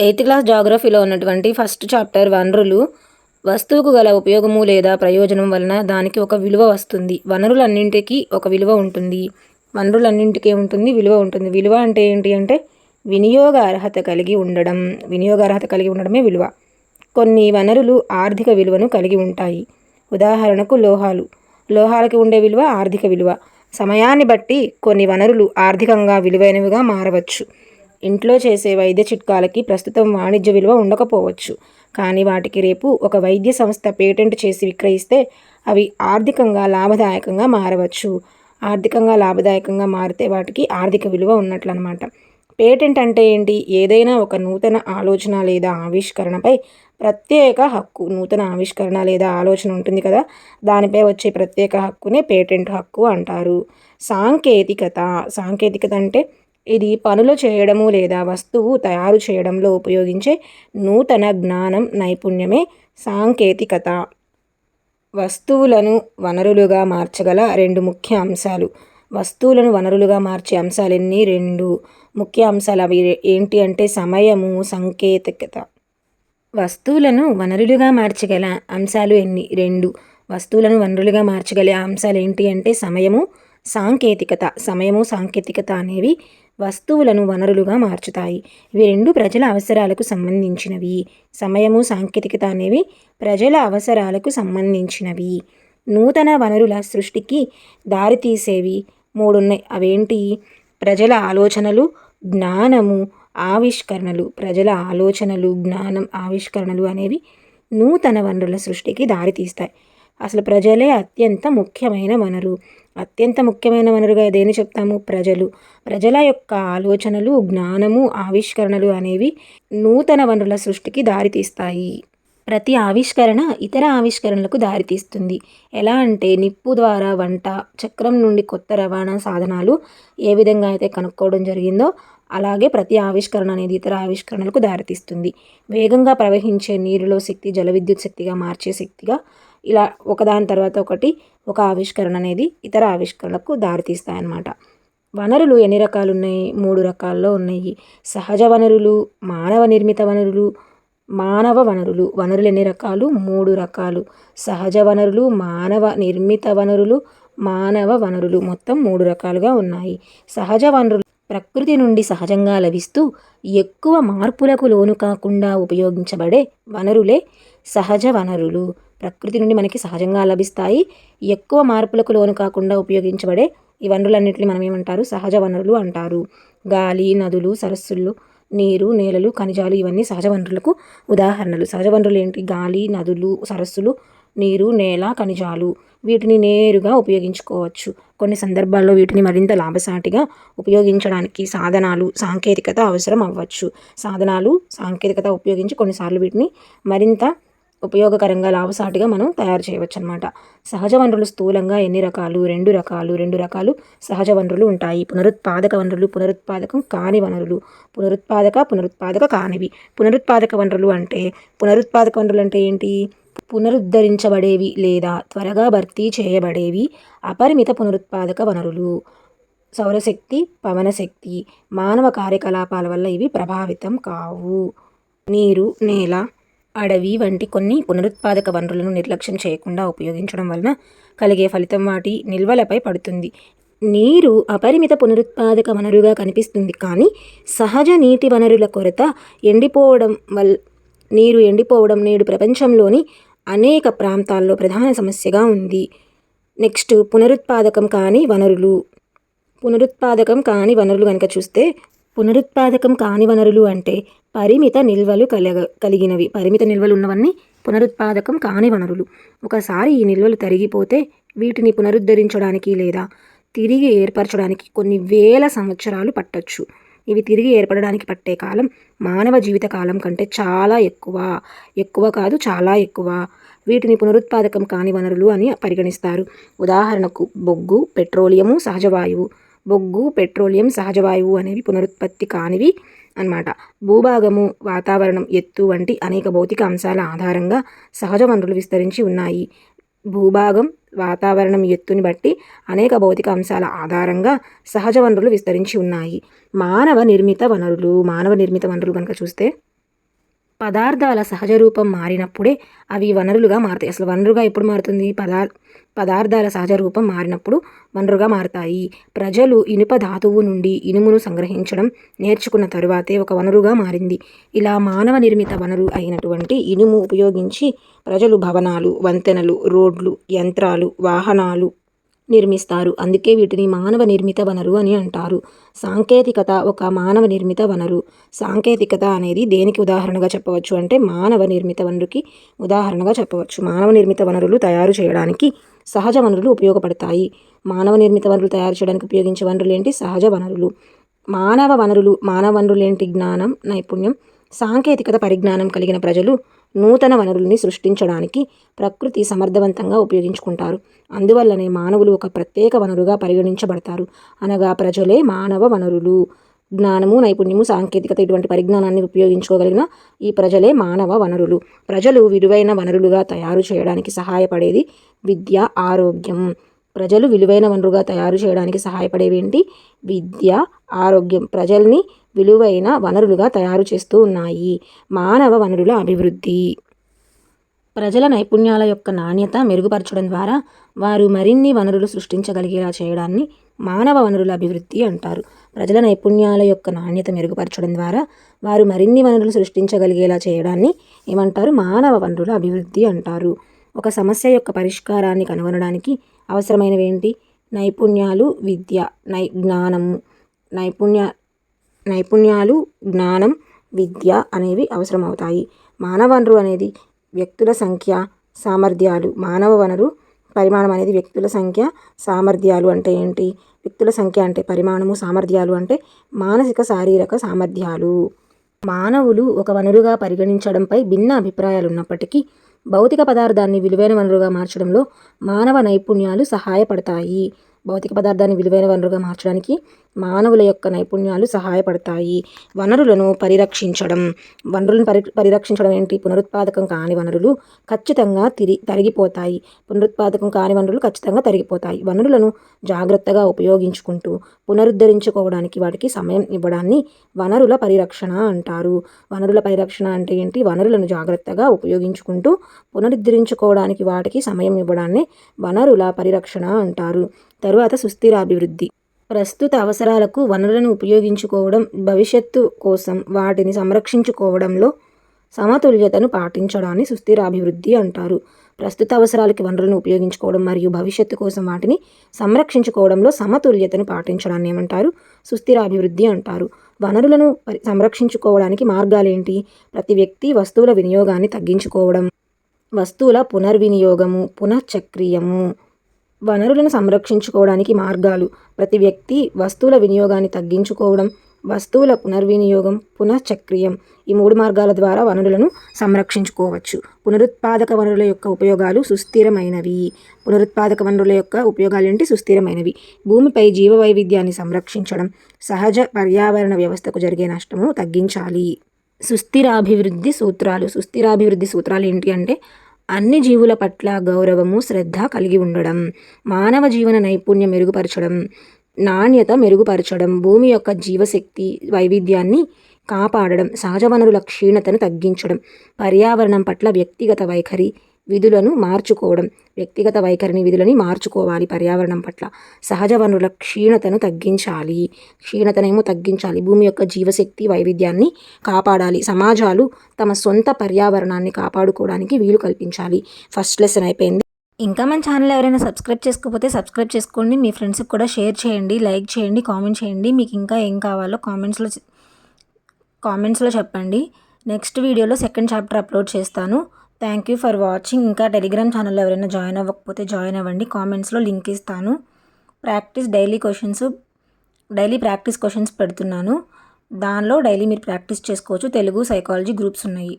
Eighth class జాగ్రఫీలో ఉన్నటువంటి first chapter వనరులు. వస్తువుకు గల ఉపయోగము లేదా ప్రయోజనం వలన దానికి ఒక విలువ వస్తుంది. వనరులన్నింటికి ఒక విలువ ఉంటుంది. వనరులన్నింటికీ ఉంటుంది, విలువ ఉంటుంది. విలువ అంటే ఏంటి అంటే వినియోగ అర్హత కలిగి ఉండడం. వినియోగ అర్హత కలిగి ఉండడమే విలువ. కొన్ని వనరులు ఆర్థిక విలువను కలిగి ఉంటాయి. ఉదాహరణకు లోహాలు. లోహాలకి ఉండే విలువ ఆర్థిక విలువ. సమయాన్ని బట్టి కొన్ని వనరులు ఆర్థికంగా విలువైనవిగా మారవచ్చు. ఇంట్లో చేసే వైద్య చిట్కాలకి ప్రస్తుతం వాణిజ్య విలువ ఉండకపోవచ్చు, కానీ వాటికి రేపు ఒక వైద్య సంస్థ పేటెంట్ చేసి విక్రయిస్తే అవి ఆర్థికంగా లాభదాయకంగా మారవచ్చు. ఆర్థికంగా లాభదాయకంగా మారితే వాటికి ఆర్థిక విలువ ఉన్నట్లు అనమాట. పేటెంట్ అంటే ఏంటి? ఏదైనా ఒక నూతన ఆలోచన లేదా ఆవిష్కరణపై ప్రత్యేక హక్కు. నూతన ఆవిష్కరణ లేదా ఆలోచన ఉంటుంది కదా, దానిపై వచ్చే ప్రత్యేక హక్కునే పేటెంట్ హక్కు అంటారు. సాంకేతికత. సాంకేతికత అంటే ఇది పనులు చేయడము లేదా వస్తువు తయారు చేయడంలో ఉపయోగించే నూతన జ్ఞానం, నైపుణ్యమే సాంకేతికత. వస్తువులను వనరులుగా మార్చగల రెండు ముఖ్య అంశాలు. వస్తువులను వనరులుగా మార్చే అంశాలు ఎన్ని? రెండు ముఖ్య అంశాలు. అవి ఏంటి అంటే సమయము, సాంకేతికత. వస్తువులను వనరులుగా మార్చగల అంశాలు ఎన్ని? రెండు. వస్తువులను వనరులుగా మార్చగల అంశాలు ఏంటి అంటే సమయము, సాంకేతికత. సమయము, సాంకేతికత అనేవి వస్తువులను వనరులుగా మార్చుతాయి. ఇవి రెండు ప్రజల అవసరాలకు సంబంధించినవి. సమయము, సాంకేతికత అనేవి ప్రజల అవసరాలకు సంబంధించినవి. నూతన వనరుల సృష్టికి దారితీసేవి మూడున్నాయి. అవేంటి? ప్రజల ఆలోచనలు, జ్ఞానము, ఆవిష్కరణలు. ప్రజల ఆలోచనలు, జ్ఞానం, ఆవిష్కరణలు అనేవి నూతన వనరుల సృష్టికి దారితీస్తాయి. అసలు ప్రజలే అత్యంత ముఖ్యమైన వనరు. అత్యంత ముఖ్యమైన వనరుగా దేని చెప్తాము? ప్రజలు. ప్రజల యొక్క ఆలోచనలు, జ్ఞానము, ఆవిష్కరణలు అనేవి నూతన వనరుల సృష్టికి దారితీస్తాయి. ప్రతి ఆవిష్కరణ ఇతర ఆవిష్కరణలకు దారితీస్తుంది. ఎలా అంటే నిప్పు ద్వారా వంట, చక్రం నుండి కొత్త రవాణా సాధనాలు ఏ విధంగా అయితే కనుక్కోవడం జరిగిందో అలాగే ప్రతి ఆవిష్కరణ అనేది ఇతర ఆవిష్కరణలకు దారితీస్తుంది. వేగంగా ప్రవహించే నీరులో శక్తి జల విద్యుత్ శక్తిగా మార్చే శక్తిగా ఇలా ఒకదాని తర్వాత ఒకటి ఒక ఆవిష్కరణ అనేది ఇతర ఆవిష్కరణకు దారితీస్తాయన్నమాట. వనరులు ఎన్ని రకాలు ఉన్నాయి? మూడు రకాల్లో ఉన్నాయి. సహజ వనరులు, మానవ నిర్మిత వనరులు, మానవ వనరులు. వనరులు ఎన్ని రకాలు? మూడు రకాలు. సహజ వనరులు, మానవ నిర్మిత వనరులు, మానవ వనరులు. మొత్తం మూడు రకాలుగా ఉన్నాయి. సహజ వనరులు ప్రకృతి నుండి సహజంగా లభిస్తూ ఎక్కువ మార్పులకు లోను కాకుండా ఉపయోగించబడే వనరులే సహజ వనరులు. ప్రకృతి నుండి మనకి సహజంగా లభిస్తాయి, ఎక్కువ మార్పులకు లోను కాకుండా ఉపయోగించబడే ఈ వనరులన్నింటినీ మనం ఏమంటారు? సహజ వనరులు అంటారు. గాలి, నదులు, సరస్సులు, నీరు, నేలలు, ఖనిజాలు ఇవన్నీ సహజ వనరులకు ఉదాహరణలు. సహజ వనరులు ఏంటి? గాలి, నదులు, సరస్సులు, నీరు, నేల, ఖనిజాలు. వీటిని నేరుగా ఉపయోగించుకోవచ్చు. కొన్ని సందర్భాల్లో వీటిని మరింత లాభసాటిగా ఉపయోగించడానికి సాధనాలు, సాంకేతికత అవసరం అవ్వచ్చు. సాధనాలు, సాంకేతికత ఉపయోగించి కొన్నిసార్లు వీటిని మరింత ఉపయోగకరంగా, లాభసాటిగా మనం తయారు చేయవచ్చు అన్నమాట. సహజ వనరులు స్థూలంగా ఎన్ని రకాలు? రెండు రకాలు. రెండు రకాలు సహజ వనరులు ఉంటాయి. పునరుత్పాదక వనరులు, పునరుత్పాదకం కాని వనరులు. పునరుత్పాదక కానివి. పునరుత్పాదక వనరులు అంటే ఏంటి? పునరుద్ధరించబడేవి లేదా త్వరగా భర్తీ చేయబడేవి అపరిమిత పునరుత్పాదక వనరులు. సౌరశక్తి, పవనశక్తి, మానవ కార్యకలాపాల వల్ల ఇవి ప్రభావితం కావు. నీరు, నేల, అడవి వంటి కొన్ని పునరుత్పాదక వనరులను నిర్లక్ష్యం చేయకుండా ఉపయోగించడం వలన కలిగే ఫలితం వాటి నిల్వలపై పడుతుంది. నీరు అపరిమిత పునరుత్పాదక వనరుగా కనిపిస్తుంది, కానీ సహజ నీటి వనరుల కొరత, నీరు ఎండిపోవడం నేడు ప్రపంచంలోని అనేక ప్రాంతాల్లో ప్రధాన సమస్యగా ఉంది. నెక్స్ట్ పునరుత్పాదకం కాని వనరులు. పునరుత్పాదకం కాని వనరులు కనుక చూస్తే, పునరుత్పాదకం కాని వనరులు అంటే పరిమిత నిల్వలు కలిగినవి. పరిమిత నిల్వలు ఉన్నవన్నీ పునరుత్పాదకం కాని వనరులు. ఒకసారి ఈ నిల్వలు తరిగిపోతే వీటిని పునరుద్ధరించడానికి లేదా తిరిగి ఏర్పరచడానికి కొన్ని వేల సంవత్సరాలు పట్టొచ్చు. ఇవి తిరిగి ఏర్పడడానికి పట్టే కాలం మానవ జీవిత కాలం కంటే చాలా ఎక్కువ. ఎక్కువ కాదు, చాలా ఎక్కువ. వీటిని పునరుత్పాదకం కాని వనరులు అని పరిగణిస్తారు. ఉదాహరణకు బొగ్గు, పెట్రోలియము, సహజవాయువు. బొగ్గు, పెట్రోలియం, సహజవాయువు అనేవి పునరుత్పత్తి కానివి అన్నమాట. భూభాగము, వాతావరణం, ఎత్తు వంటి అనేక భౌతిక అంశాల ఆధారంగా సహజ వనరులు విస్తరించి ఉన్నాయి. భూభాగం, వాతావరణం, ఎత్తుని బట్టి అనేక భౌతిక అంశాల ఆధారంగా సహజ వనరులు విస్తరించి ఉన్నాయి. మానవ నిర్మిత వనరులు. మానవ నిర్మిత వనరులు కనుక చూస్తే పదార్థాల సహజ రూపం మారినప్పుడే అవి వనరులుగా మారుతాయి. అసలు వనరుగా ఎప్పుడు మారుతుంది? పదార్థాల సహజ రూపం మారినప్పుడు వనరుగా మారుతాయి. ప్రజలు ఇనుప ధాతువు నుండి ఇనుమును సంగ్రహించడం నేర్చుకున్న తరువాతే ఒక వనరుగా మారింది. ఇలా మానవ నిర్మిత వనరు అయినటువంటి ఇనుము ఉపయోగించి ప్రజలు భవనాలు, వంతెనలు, రోడ్లు, యంత్రాలు, వాహనాలు నిర్మిస్తారు. అందుకే వీటిని మానవ నిర్మిత వనరు అని అంటారు. సాంకేతికత ఒక మానవ నిర్మిత వనరు. సాంకేతికత అనేది దేనికి ఉదాహరణగా చెప్పవచ్చు అంటే మానవ నిర్మిత వనరుకి ఉదాహరణగా చెప్పవచ్చు. మానవ నిర్మిత వనరులు తయారు చేయడానికి సహజ వనరులు ఉపయోగపడతాయి. మానవ నిర్మిత వనరులు తయారు చేయడానికి ఉపయోగించే వనరులు ఏంటి? సహజ వనరులు. మానవ వనరులు ఏంటి? జ్ఞానం, నైపుణ్యం, సాంకేతికత పరిజ్ఞానం కలిగిన ప్రజలు నూతన వనరుల్ని సృష్టించడానికి ప్రకృతి సమర్థవంతంగా ఉపయోగించుకుంటారు. అందువల్లనే మానవులు ఒక ప్రత్యేక వనరుగా పరిగణించబడతారు. అనగా ప్రజలే మానవ వనరులు. జ్ఞానము, నైపుణ్యము, సాంకేతికత ఇటువంటి పరిజ్ఞానాన్ని ఉపయోగించుకోగలిగిన ఈ ప్రజలే మానవ వనరులు. ప్రజలు విలువైన వనరులుగా తయారు చేయడానికి సహాయపడేది విద్య, ఆరోగ్యం. ప్రజలు విలువైన వనరుగా తయారు చేయడానికి సహాయపడేవేంటి? విద్య, ఆరోగ్యం ప్రజల్ని విలువైన వనరులుగా తయారు చేస్తూ ఉన్నాయి. మానవ వనరుల అభివృద్ధి. ప్రజల నైపుణ్యాల యొక్క నాణ్యత మెరుగుపరచడం ద్వారా వారు మరిన్ని వనరులు సృష్టించగలిగేలా చేయడాన్ని మానవ వనరుల అభివృద్ధి అంటారు. ప్రజల నైపుణ్యాల యొక్క నాణ్యత మెరుగుపరచడం ద్వారా వారు మరిన్ని వనరులు సృష్టించగలిగేలా చేయడాన్ని ఏమంటారు? మానవ వనరుల అభివృద్ధి అంటారు. ఒక సమస్య యొక్క పరిష్కారాన్ని కనుగొనడానికి అవసరమైనవేంటి? నైపుణ్యాలు, విద్య, నైపుణ్యాలు, జ్ఞానం, విద్య అనేవి అవసరమవుతాయి. మానవ వనరు అనేది వ్యక్తుల సంఖ్య, సామర్థ్యాలు. మానవ వనరు పరిమాణం అనేది వ్యక్తుల సంఖ్య, సామర్థ్యాలు అంటే ఏంటి? వ్యక్తుల సంఖ్య అంటే పరిమాణము, సామర్థ్యాలు అంటే మానసిక, శారీరక సామర్థ్యాలు. మానవులు ఒక వనరుగా పరిగణించడంపై భిన్న అభిప్రాయాలు ఉన్నప్పటికీ భౌతిక పదార్థాన్ని విలువైన వనరుగా మార్చడంలో మానవ నైపుణ్యాలు సహాయపడతాయి. భౌతిక పదార్థాన్ని విలువైన వనరుగా మార్చడానికి మానవుల యొక్క నైపుణ్యాలు సహాయపడతాయి. వనరులను పరిరక్షించడం ఏంటి? పునరుత్పాదకం కాని వనరులు ఖచ్చితంగా తరిగిపోతాయి. వనరులను జాగ్రత్తగా ఉపయోగించుకుంటూ పునరుద్ధరించుకోవడానికి వాటికి సమయం ఇవ్వడాన్ని వనరుల పరిరక్షణ అంటారు. వనరుల పరిరక్షణ అంటే ఏంటి? వనరులను జాగ్రత్తగా ఉపయోగించుకుంటూ పునరుద్ధరించుకోవడానికి వాటికి సమయం ఇవ్వడాన్ని వనరుల పరిరక్షణ అంటారు. తరువాత సుస్థిరాభివృద్ధి. ప్రస్తుత అవసరాలకు వనరులను ఉపయోగించుకోవడం, భవిష్యత్తు కోసం వాటిని సంరక్షించుకోవడంలో సమతుల్యతను పాటించడాన్ని సుస్థిరాభివృద్ధి అంటారు. ప్రస్తుత అవసరాలకి వనరులను ఉపయోగించుకోవడం మరియు భవిష్యత్తు కోసం వాటిని సంరక్షించుకోవడంలో సమతుల్యతను పాటించడాన్ని ఏమంటారు? సుస్థిరాభివృద్ధి అంటారు. వనరులను సంరక్షించుకోవడానికి మార్గాలేంటి? ప్రతి వ్యక్తి వస్తువుల వినియోగాన్ని తగ్గించుకోవడం, వస్తువుల పునర్వినియోగము, పునఃచక్రీయము. వనరులను సంరక్షించుకోవడానికి మార్గాలు: ప్రతి వ్యక్తి వస్తువుల వినియోగాన్ని తగ్గించుకోవడం, వస్తువుల పునర్వినియోగం, పునఃచక్రీయం. ఈ 3 మార్గాల ద్వారా వనరులను సంరక్షించుకోవచ్చు. పునరుత్పాదక వనరుల యొక్క ఉపయోగాలు సుస్థిరమైనవి. పునరుత్పాదక వనరుల యొక్క ఉపయోగాలేంటి? సుస్థిరమైనవి. భూమిపై జీవ వైవిధ్యాన్ని సంరక్షించడం, సహజ పర్యావరణ వ్యవస్థకు జరిగే నష్టము తగ్గించాలి. సుస్థిరాభివృద్ధి సూత్రాలు ఏంటి అంటే అన్ని జీవుల పట్ల గౌరవము, శ్రద్ధ కలిగి ఉండడం, మానవ జీవన నైపుణ్యం మెరుగుపరచడం, నాణ్యత మెరుగుపరచడం, భూమి యొక్క జీవశక్తి వైవిధ్యాన్ని కాపాడడం, సహజ వనరుల క్షీణతను తగ్గించడం, పర్యావరణం పట్ల వ్యక్తిగత విధులను మార్చుకోవాలి. పర్యావరణం పట్ల సహజ వనరుల క్షీణతను తగ్గించాలి. భూమి యొక్క జీవశక్తి వైవిధ్యాన్ని కాపాడాలి. సమాజాలు తమ సొంత పర్యావరణాన్ని కాపాడుకోవడానికి వీలు కల్పించాలి. ఫస్ట్ లెసన్ అయిపోయింది. ఇంకా మన ఛానల్ ఎవరైనా సబ్స్క్రైబ్ చేసుకోకపోతే సబ్స్క్రైబ్ చేసుకోండి. మీ ఫ్రెండ్స్కి కూడా షేర్ చేయండి, లైక్ చేయండి, కామెంట్ చేయండి. మీకు ఇంకా ఏం కావాలో కామెంట్స్లో చెప్పండి. నెక్స్ట్ వీడియోలో సెకండ్ చాప్టర్ అప్లోడ్ చేస్తాను. Thank you for watching. ఇంకా టెలిగ్రామ్ ఛానల్లో ఎవరైనా జాయిన్ అవ్వకపోతే జాయిన్ అవ్వండి. కామెంట్స్లో లింక్ ఇస్తాను. డైలీ ప్రాక్టీస్ క్వశ్చన్స్ పెడుతున్నాను. దానిలో డైలీ మీరు ప్రాక్టీస్ చేసుకోవచ్చు. తెలుగు, సైకాలజీ గ్రూప్స్ ఉన్నాయి.